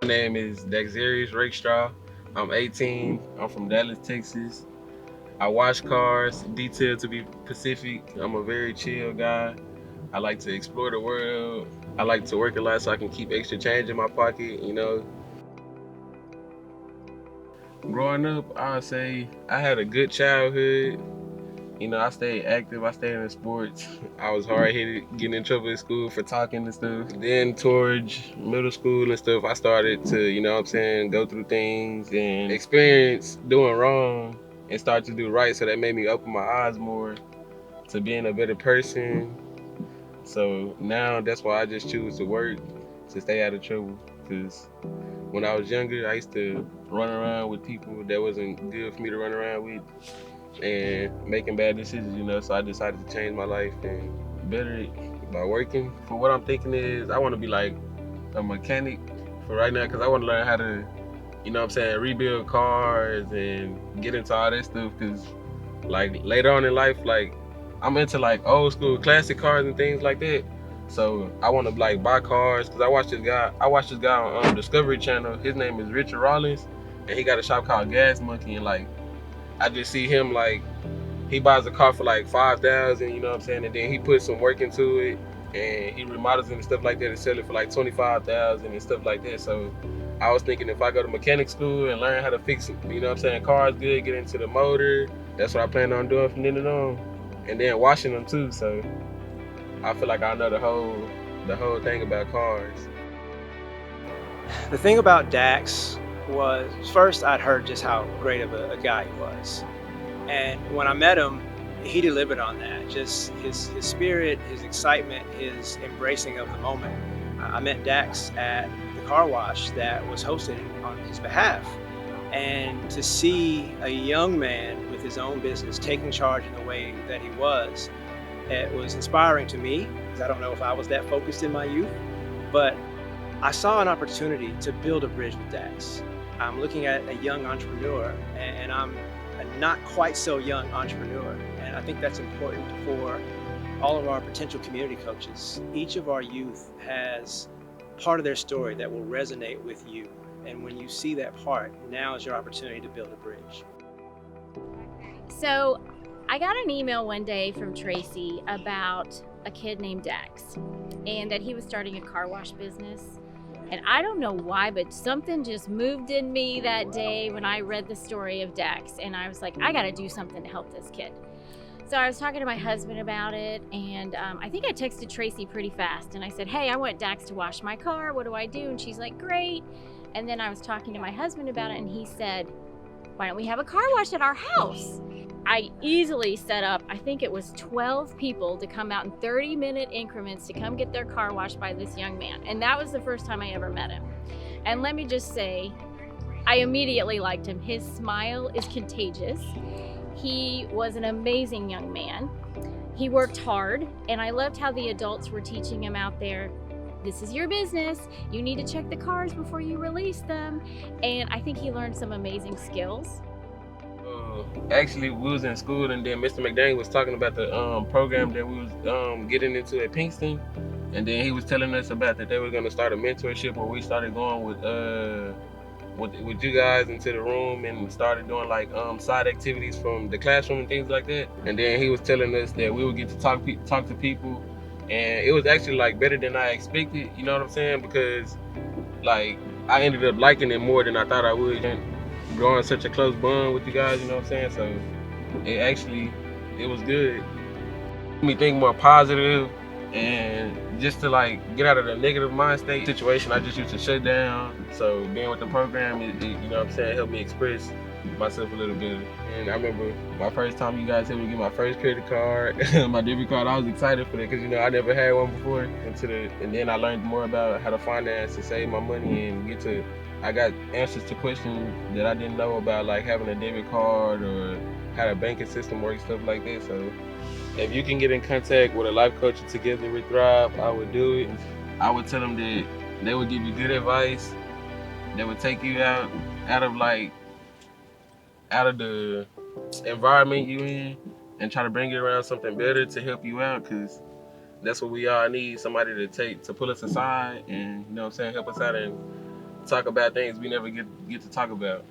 My name is Dexarius Rakestraw. I'm 18. I'm from Dallas, Texas. I wash cars, detailed to be Pacific. I'm a very chill guy. I like to explore the world. I like to work a lot so I can keep extra change in my pocket. Growing up, I would say I had a good childhood. I stayed active. I stayed in sports. I was hard headed, getting in trouble at school for talking and stuff. Then towards middle school and stuff, I started to, go through things and experience doing wrong and start to do right. So that made me open my eyes more to being a better person. So now that's why I just choose to work to stay out of trouble. Because when I was younger, I used to run around with people that wasn't good for me to run around with and making bad decisions. So I decided to change my life and better it by working. For what I'm thinking is I want to be like a mechanic for right now because I want to learn how to, rebuild cars and get into all that stuff because like later on in life, like I'm into like old school classic cars and things like that. So I want to like buy cars because I watched this guy on Discovery Channel. His name is Richard Rollins, and he got a shop called Gas Monkey. And like I just see him like he buys a car for like 5,000, and then he puts some work into it and he remodels it and stuff like that and sell it for like 25,000 and stuff like that. So I was thinking if I go to mechanic school and learn how to fix, cars good, get into the motor, that's what I plan on doing from then on. And then washing them too. So I feel like I know the whole thing about cars. The thing about Dax was first I'd heard just how great of a guy he was. And when I met him, he delivered on that. Just his spirit, his excitement, his embracing of the moment. I met Dax at the car wash that was hosted on his behalf. And to see a young man with his own business taking charge in the way that he was, it was inspiring to me because I don't know if I was that focused in my youth, but I saw an opportunity to build a bridge with Dax. I'm looking at a young entrepreneur, and I'm a not quite so young entrepreneur. And I think that's important for all of our potential community coaches. Each of our youth has part of their story that will resonate with you. And when you see that part, now is your opportunity to build a bridge. So I got an email one day from Tracy about a kid named Dax and that he was starting a car wash business. And I don't know why, but something just moved in me that day when I read the story of Dax. And I was like, I got to do something to help this kid. So I was talking to my husband about it. And I think I texted Tracy pretty fast. And I said, hey, I want Dax to wash my car. What do I do? And she's like, great. And then I was talking to my husband about it. And he said, why don't we have a car wash at our house? I easily set up, I think it was 12 people to come out in 30-minute increments to come get their car washed by this young man. And that was the first time I ever met him. And let me just say, I immediately liked him. His smile is contagious. He was an amazing young man. He worked hard, and I loved how the adults were teaching him out there, this is your business. You need to check the cars before you release them. And I think he learned some amazing skills. Actually, we was in school, and then Mr. McDaniel was talking about the program that we was getting into at Pinkston, and then he was telling us about that they were going to start a mentorship where we started going with you guys into the room and started doing like side activities from the classroom and things like that. And then he was telling us that we would get to talk to people, and it was actually like better than I expected. You know what I'm saying? Because like I ended up liking it more than I thought I would. And growing such a close bond with you guys, you know what I'm saying? So it was good. Made me think more positive and just to like get out of the negative mind state situation I just used to shut down. So being with the program, you know what I'm saying, helped me express myself a little bit. And I remember my first time you guys helped me get my first credit card, my debit card. I was excited for that because I never had one before. And then I learned more about how to finance and save my money and I got answers to questions that I didn't know about, like having a debit card or how the banking system works, stuff like that. So if you can get in contact with a life coach together with Thrive, I would do it. I would tell them that they would give you good advice. They would take you out of the environment you in and try to bring you around something better to help you out, because that's what we all need, somebody to pull us aside and help us out and talk about things we never get to talk about.